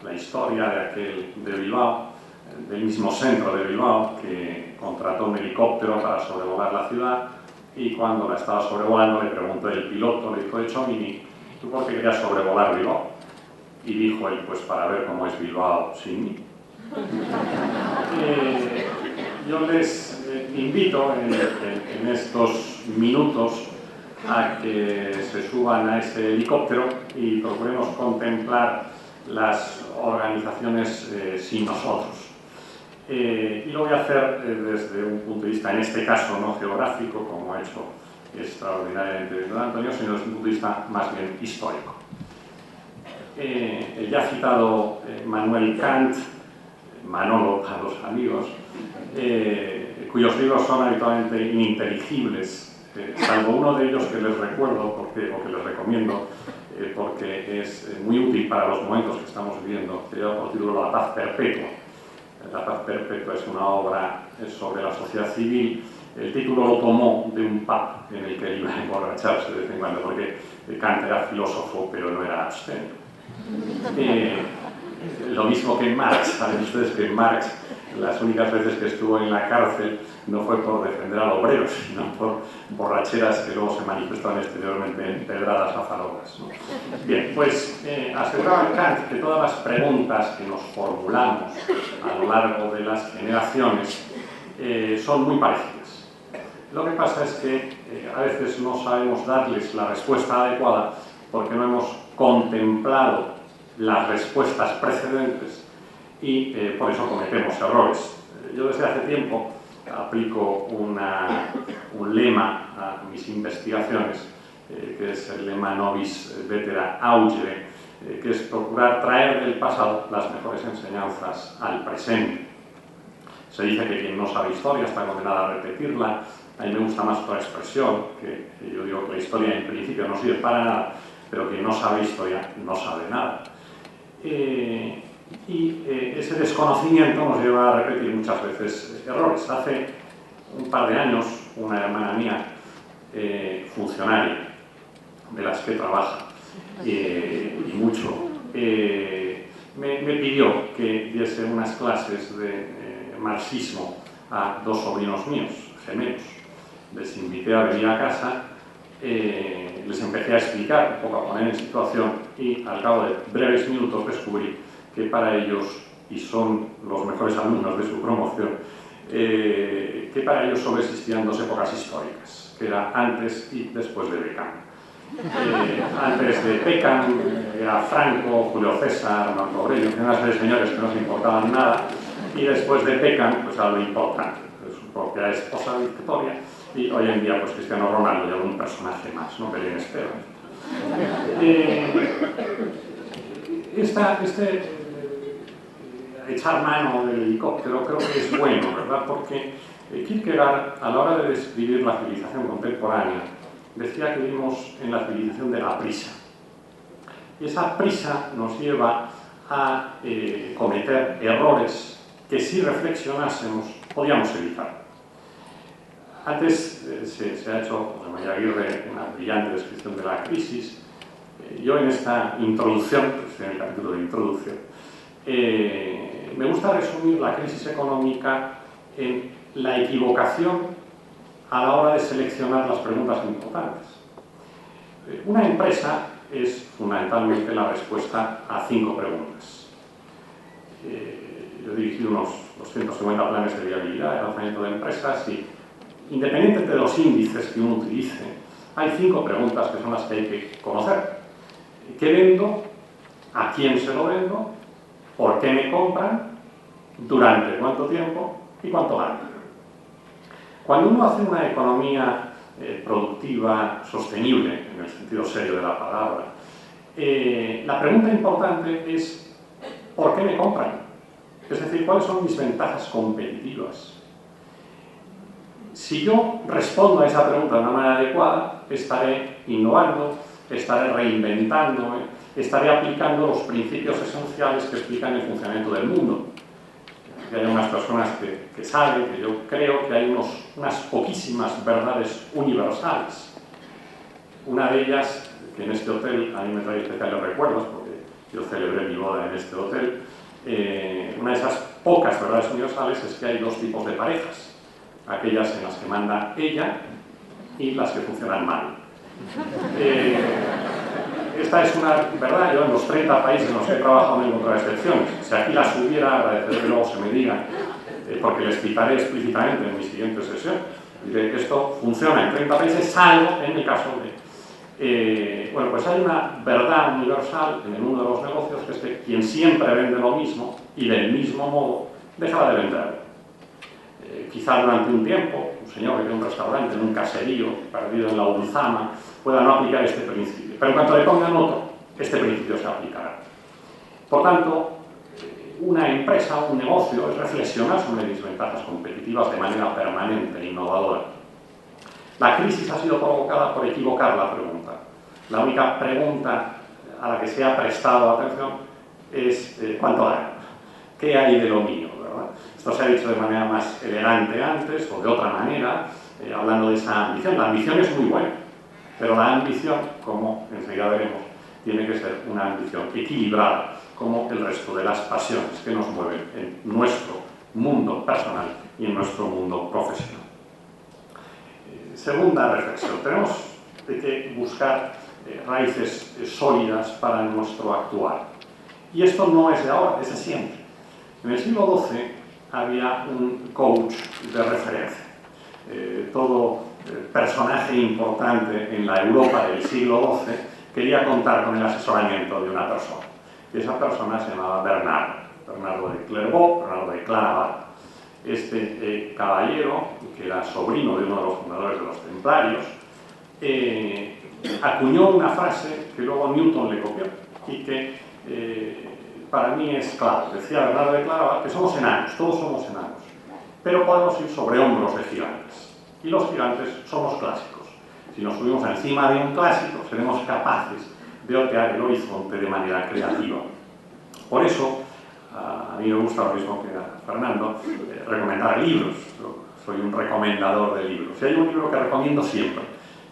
la historia de Bilbao, del mismo centro de Bilbao, que contrató un helicóptero para sobrevolar la ciudad, y cuando la estaba sobrevolando le preguntó el piloto, le dijo: Chomini, ¿tú por qué querías sobrevolar Bilbao? Y dijo él: pues para ver cómo es Bilbao sin mí. Yo les invito en estos minutos a que se suban a ese helicóptero y procuremos contemplar las organizaciones sin nosotros. Y lo voy a hacer desde un punto de vista, en este caso, no geográfico, como ha hecho extraordinariamente don Antonio, sino desde un punto de vista más bien histórico. El ya citado Manuel Kant, Manolo para los amigos, cuyos libros son habitualmente ininteligibles, salvo uno de ellos que les recuerdo o que les recomiendo, porque es muy útil para los momentos que estamos viviendo, que lleva por título La paz perpetua. La paz perpetua es una obra sobre la sociedad civil. El título lo tomó de un pub en el que iba a emborracharse de vez en cuando, porque Kant era filósofo, pero no era abstemio. Lo mismo que Marx. Saben ustedes que Marx, las únicas veces que estuvo en la cárcel, no fue por defender al obrero, sino por borracheras que luego se manifestaban exteriormente en pedradas azaronas, ¿no? Bien, pues aseguraba Kant que todas las preguntas que nos formulamos a lo largo de las generaciones son muy parecidas. Lo que pasa es que a veces no sabemos darles la respuesta adecuada porque no hemos contemplado las respuestas precedentes y por eso cometemos errores. Yo desde hace tiempo aplico un lema a mis investigaciones, que es el lema Nobis Vetera Augere, que es procurar traer del pasado las mejores enseñanzas al presente. Se dice que quien no sabe historia está condenado a repetirla. A mí me gusta más otra expresión, que yo digo que la historia en principio no sirve para nada, pero quien no sabe historia no sabe nada. Ese desconocimiento nos lleva a repetir muchas veces errores. Hace un par de años, una hermana mía, funcionaria, de las que trabaja, y mucho, me pidió que diese unas clases de marxismo a dos sobrinos míos, gemelos. Les invité a venir a casa, les empecé a explicar, un poco a poner en situación, y al cabo de breves minutos descubrí que para ellos, y son los mejores alumnos de su promoción, que para ellos solo existían dos épocas históricas, que era antes y después de Beckham. Antes de Beckham era Franco, Julio César, Marco Aurelio, una serie de señores que no se importaban nada, y después de Beckham, pues algo importante, su propia esposa Victoria, y hoy en día pues Cristiano Ronaldo y algún personaje más, ¿no? Belén Esteban. Echar mano del helicóptero creo que es bueno, ¿verdad? Porque Kierkegaard, a la hora de describir la civilización contemporánea, decía que vivimos en la civilización de la prisa. Y esa prisa nos lleva a cometer errores que, si reflexionásemos, podíamos evitar. Antes se ha hecho, José María Aguirre, una brillante descripción de la crisis. Yo en esta introducción, estoy en el capítulo de introducción, me gusta resumir la crisis económica en la equivocación a la hora de seleccionar las preguntas importantes. Una empresa es fundamentalmente la respuesta a 5 preguntas. Yo he dirigido unos 250 planes de viabilidad, de lanzamiento de empresas, y independientemente de los índices que uno utilice, hay 5 preguntas que son las que hay que conocer. ¿Qué vendo? ¿A quién se lo vendo? ¿Por qué me compran? ¿Durante cuánto tiempo? ¿Y cuánto gano? Cuando uno hace una economía productiva sostenible, en el sentido serio de la palabra, la pregunta importante es ¿por qué me compran? Es decir, ¿cuáles son mis ventajas competitivas? Si yo respondo a esa pregunta de una manera adecuada, estaré innovando, estaré reinventándome, estaré aplicando los principios esenciales que explican el funcionamiento del mundo. Que hay unas personas que saben, que yo creo que hay unas poquísimas verdades universales. Una de ellas, que en este hotel a mí me trae especiales recuerdos, porque yo celebré mi boda en este hotel, una de esas pocas verdades universales es que hay dos tipos de parejas, aquellas en las que manda ella y las que funcionan mal. Esta es una verdad, yo en los 30 países en los que he trabajado no he encontrado excepciones. Si aquí las hubiera, agradeceré que luego se me digan, porque les citaré explícitamente en mi siguiente sesión. Diré, esto funciona en 30 países, salvo en el caso de... bueno, pues hay una verdad universal en el mundo de los negocios, que es que quien siempre vende lo mismo y del mismo modo deja de venderlo. Quizá durante un tiempo, un señor que tiene un restaurante en un caserío perdido en la Ulzama pueda no aplicar este principio, pero en cuanto le pongan otro, este principio se aplicará. Por tanto, una empresa, un negocio, es reflexionar sobre desventajas competitivas de manera permanente e innovadora. La crisis ha sido provocada por equivocar la pregunta. La única pregunta a la que se ha prestado atención es ¿cuánto gano? ¿Qué hay de lo mío? ¿Verdad? Esto se ha dicho de manera más elegante antes o de otra manera, hablando de esa ambición. La ambición es muy buena, pero la ambición, como enseguida veremos, tiene que ser una ambición equilibrada, como el resto de las pasiones que nos mueven en nuestro mundo personal y en nuestro mundo profesional. Segunda reflexión, tenemos que buscar raíces sólidas para nuestro actuar. Y esto no es de ahora, es de siempre. En el siglo XII había un coach de referencia. Todo personaje importante en la Europa del siglo XII quería contar con el asesoramiento de una persona. Y esa persona se llamaba Bernardo de Clairvaux, Bernardo de Claraval. Este caballero, que era sobrino de uno de los fundadores de los Templarios, acuñó una frase que luego Newton le copió y que para mí es clave. Decía Bernardo de Claraval que somos enanos, todos somos enanos, pero podemos ir sobre hombros de gigantes. Y los gigantes somos clásicos. Si nos subimos encima de un clásico, seremos capaces de otear el horizonte de manera creativa. Por eso, a mí me gusta lo mismo que a Fernando, recomendar libros. Yo soy un recomendador de libros. Y hay un libro que recomiendo siempre,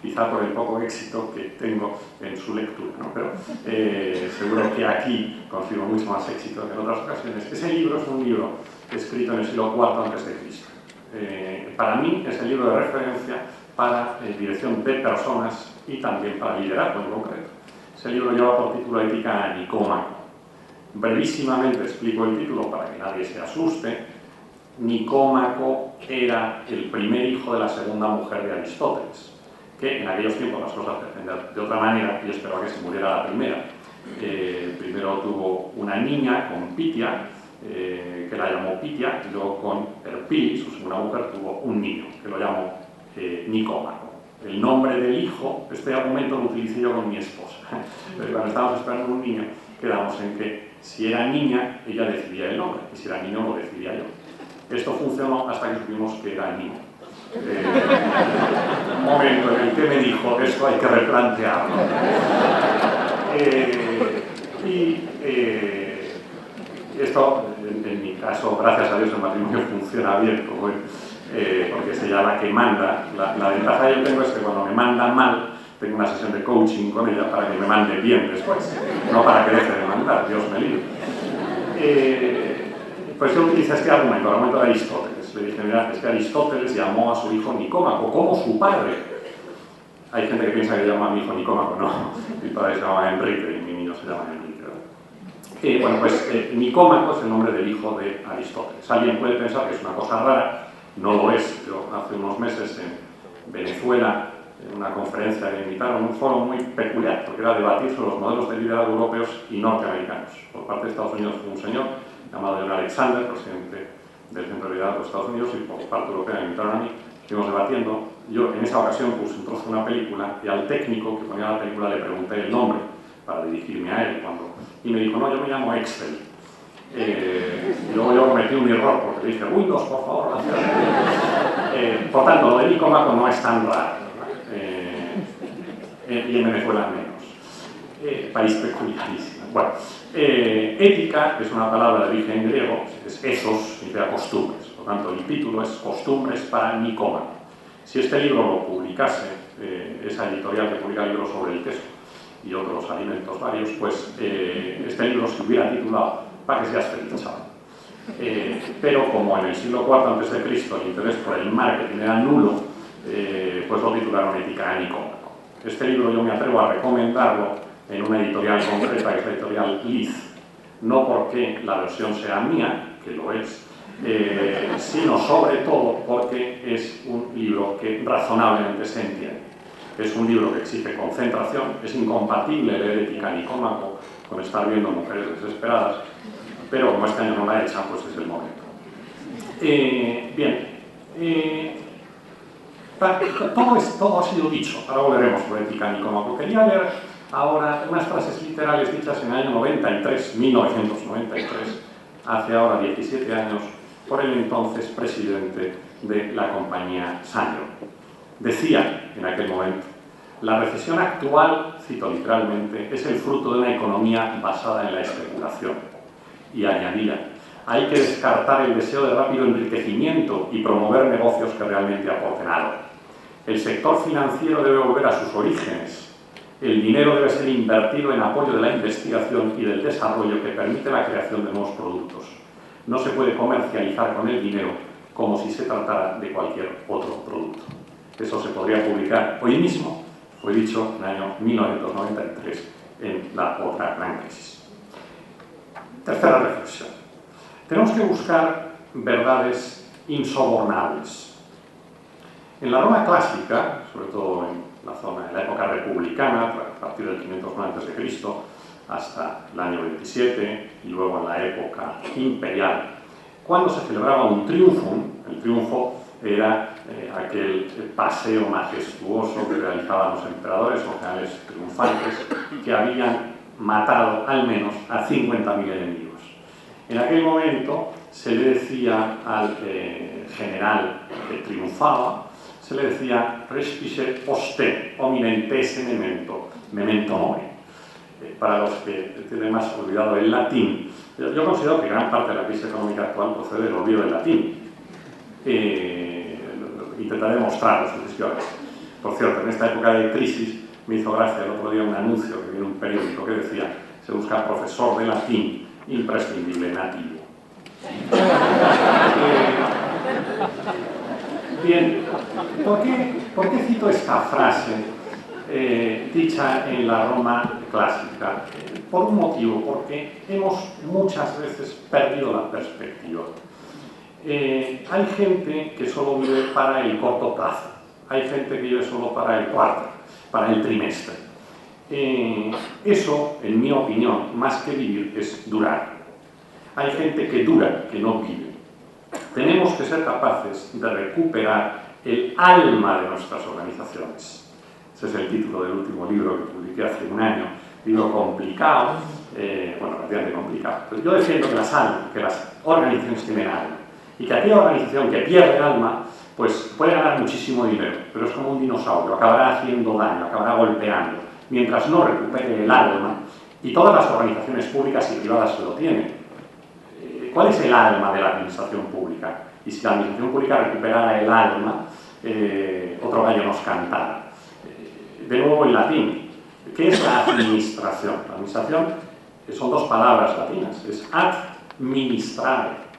quizá por el poco éxito que tengo en su lectura, ¿no? Pero seguro que aquí consigo mucho más éxito que en otras ocasiones. Ese libro es un libro escrito en el siglo IV a.C. Para mí es el libro de referencia para dirección de personas y también para liderazgo en concreto. Ese libro lleva por título Ética Nicómaco. Brevísimamente explico el título para que nadie se asuste. Nicómaco era el primer hijo de la segunda mujer de Aristóteles, que en aquellos tiempos las cosas se hacían de otra manera y esperaba que se muriera la primera. Primero tuvo una niña con Pitia, que la llamó Pitia, y luego con Erpili, su segunda mujer, tuvo un niño, que lo llamó Nicómaco. El nombre del hijo, este argumento lo utilicé yo con mi esposa. Pero cuando estábamos esperando un niño, quedamos en que si era niña, ella decidía el nombre, y si era niño, lo decidía yo. Esto funcionó hasta que supimos que era niño. Un momento en el que me dijo, esto hay que replantearlo. Esto, en mi caso, gracias a Dios, el matrimonio funciona bien, como porque es ella la que manda. La ventaja que yo tengo es que cuando me mandan mal, tengo una sesión de coaching con ella para que me mande bien después, no para que deje de mandar, Dios me libre. Pues yo utilicé este argumento, el argumento de Aristóteles. Le dije, mira, es que Aristóteles llamó a su hijo Nicómaco, como su padre. Hay gente que piensa que llama a mi hijo Nicómaco, no. Mi padre se llama Enrique y mi niño se llama Enrique. Bueno, pues Nicómaco es el nombre del hijo de Aristóteles. Alguien puede pensar que es una cosa rara, no lo es. Yo hace unos meses en Venezuela, en una conferencia que me invitaron, un foro muy peculiar, porque era debatir sobre los modelos de liderazgo europeos y norteamericanos. Por parte de Estados Unidos fue un señor llamado John Alexander, presidente del Centro de Liderazgo de Estados Unidos, y por parte europea me invitaron a mí. Estuvimos debatiendo. Yo en esa ocasión puse un trozo de una película y al técnico que ponía la película le pregunté el nombre para dirigirme a él. Y me dijo, no, yo me llamo Excel. Y luego yo cometí un error porque le dije, Windows, por favor. Por tanto, lo de Nicómaco no es tan raro. Y en Venezuela menos. País peculiarísimo. Bueno, ética es una palabra de origen griego, es ethos, significa costumbres. Por tanto, el título es Costumbres para Nicómaco. Si este libro lo publicase esa editorial que publica libros sobre el queso, y otros alimentos varios, pues este libro se hubiera titulado "Para que seas feliz, chaval". Pero como en el siglo IV a.C. el interés por el marketing era nulo, pues lo titularon Ética Nicómaco. Este libro yo me atrevo a recomendarlo en una editorial concreta, que es la editorial Liz, no porque la versión sea mía, que lo es, sino sobre todo porque es un libro que razonablemente se entiende. Es un libro que exige concentración, es incompatible leer Ética Nicómaco con estar viendo mujeres desesperadas, pero como este año no la echan, pues es el momento. Todo ha sido dicho, ahora volveremos por Ética Nicómaco. Quería leer ahora unas frases literales dichas en el año 1993, hace ahora 17 años, por el entonces presidente de la compañía Sanyo. Decía en aquel momento: "La recesión actual, cito literalmente, es el fruto de una economía basada en la especulación". Y añadía: "Hay que descartar el deseo de rápido enriquecimiento y promover negocios que realmente aporten algo. El sector financiero debe volver a sus orígenes. El dinero debe ser invertido en apoyo de la investigación y del desarrollo que permite la creación de nuevos productos. No se puede comercializar con el dinero como si se tratara de cualquier otro producto". Eso se podría publicar hoy mismo, fue dicho en el año 1993 en la otra gran crisis. Tercera reflexión. Tenemos que buscar verdades insobornables. En la Roma clásica, sobre todo en la época republicana, a partir del 509 a.C. hasta el año 27, y luego en la época imperial, cuando se celebraba un triunfum, el triunfo era aquel paseo majestuoso que realizaban los emperadores o generales triunfantes que habían matado al menos a 50.000 enemigos. En aquel momento se le decía al general que triunfaba, se le decía "respice poste, hominentese memento mori". Para los que tienen más olvidado el latín, yo considero que gran parte de la crisis económica actual procede del olvido del latín. Intentaré mostrarlo en cuestiones. Por cierto, en esta época de crisis me hizo gracia el otro día un anuncio que vi en un periódico que decía: "Se busca profesor de latín imprescindible nativo". Bien, ¿por qué cito esta frase dicha en la Roma clásica? Por un motivo, porque hemos muchas veces perdido la perspectiva. Hay gente que solo vive para el corto plazo, hay gente que vive solo para el cuarto, para el trimestre. Eso, en mi opinión, más que vivir, es durar. Hay gente que dura, que no vive. Tenemos que ser capaces de recuperar el alma de nuestras organizaciones. Ese es el título del último libro que publiqué hace un año. Libro complicado, relativamente complicado. Pero yo defiendo que las organizaciones tienen alma. Y que aquella organización que pierde alma, pues puede ganar muchísimo dinero, pero es como un dinosaurio, acabará haciendo daño, acabará golpeando, mientras no recupere el alma. Y todas las organizaciones públicas y privadas lo tienen. ¿Cuál es el alma de la administración pública? Y si la administración pública recuperara el alma, otro gallo nos cantara. De nuevo en latín, ¿qué es la administración? La administración son dos palabras latinas, es administrare.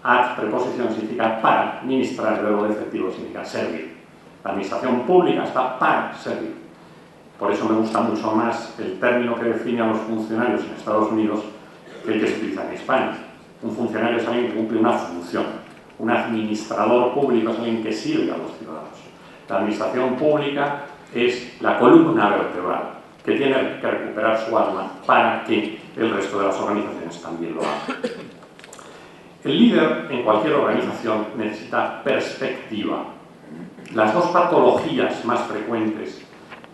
Ad, preposición, significa para, ministrar, el verbo defectivo significa servir. La administración pública está para servir. Por eso me gusta mucho más el término que define a los funcionarios en Estados Unidos que el que se utiliza en España. Un funcionario es alguien que cumple una función. Un administrador público es alguien que sirve a los ciudadanos. La administración pública es la columna vertebral que tiene que recuperar su alma para que el resto de las organizaciones también lo hagan. El líder en cualquier organización necesita perspectiva. Las dos patologías más frecuentes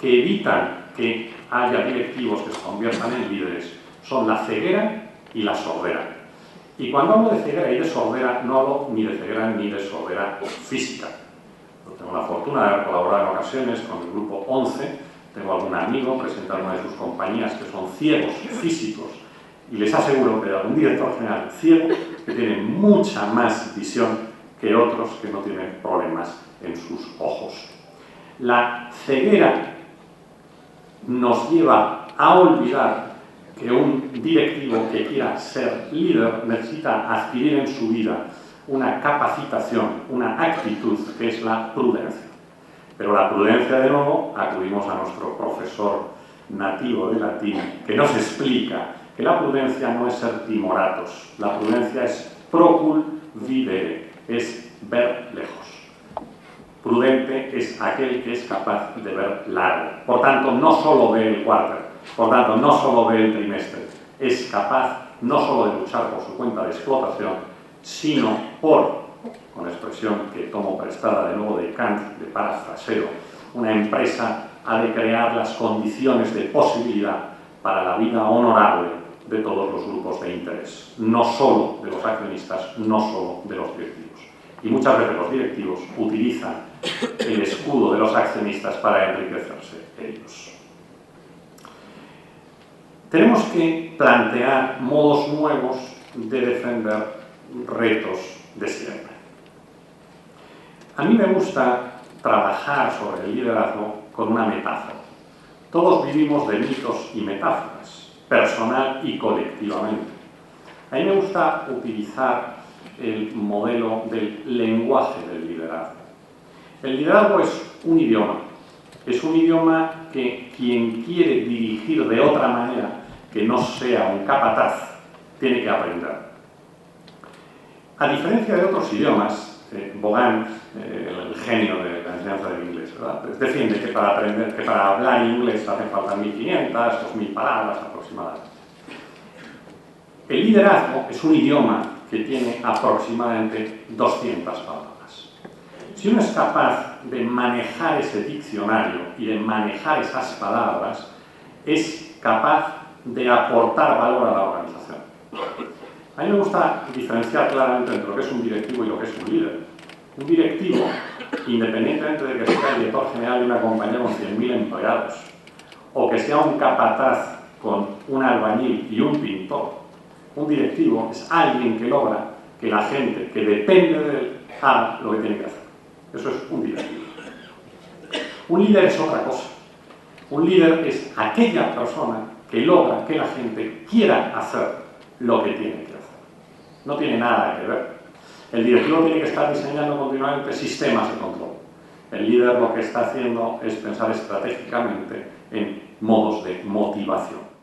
que evitan que haya directivos que se conviertan en líderes son la ceguera y la sordera. Y cuando hablo de ceguera y de sordera, no hablo ni de ceguera ni de sordera física. Yo tengo la fortuna de haber colaborado en ocasiones con el grupo 11, tengo algún amigo, presentar una de sus compañías que son ciegos físicos, y les aseguro que hay algún director general ciego que tiene mucha más visión que otros que no tienen problemas en sus ojos. La ceguera nos lleva a olvidar que un directivo que quiera ser líder necesita adquirir en su vida una capacitación, una actitud que es la prudencia. Pero la prudencia, de nuevo, acudimos a nuestro profesor nativo de latín, que nos explica que la prudencia no es ser timoratos, la prudencia es procul videre, es ver lejos. Prudente es aquel que es capaz de ver largo. Por tanto, no solo ve el quarter, por tanto, no solo ve el trimestre, es capaz no solo de luchar por su cuenta de explotación, sino por, con expresión que tomo prestada de nuevo de Kant, de parafraseo, una empresa ha de crear las condiciones de posibilidad para la vida honorable de todos los grupos de interés, no solo de los accionistas, no solo de los directivos. Y muchas veces los directivos utilizan el escudo de los accionistas para enriquecerse ellos. Tenemos que plantear modos nuevos de defender retos de siempre. A mí me gusta trabajar sobre el liderazgo con una metáfora. Todos vivimos de mitos y metáforas, personal y colectivamente. A mí me gusta utilizar el modelo del lenguaje del liderazgo. El liderazgo es un idioma que quien quiere dirigir de otra manera que no sea un capataz tiene que aprender. A diferencia de otros idiomas, Vaughan, el genio de la enseñanza del inglés, ¿verdad? Pues defiende que para hablar inglés hacen falta 1.500, 2.000 palabras aproximadamente. El liderazgo es un idioma que tiene aproximadamente 200 palabras. Si uno es capaz de manejar ese diccionario y de manejar esas palabras, es capaz de aportar valor a la organización. A mí me gusta diferenciar claramente entre lo que es un directivo y lo que es un líder. Un directivo, independientemente de que sea el director general de una compañía con 100.000 empleados, o que sea un capataz con un albañil y un pintor, un directivo es alguien que logra que la gente que depende de él haga lo que tiene que hacer. Eso es un directivo. Un líder es otra cosa. Un líder es aquella persona que logra que la gente quiera hacer lo que tiene que hacer. No tiene nada que ver. El directivo tiene que estar diseñando continuamente sistemas de control. El líder lo que está haciendo es pensar estratégicamente en modos de motivación.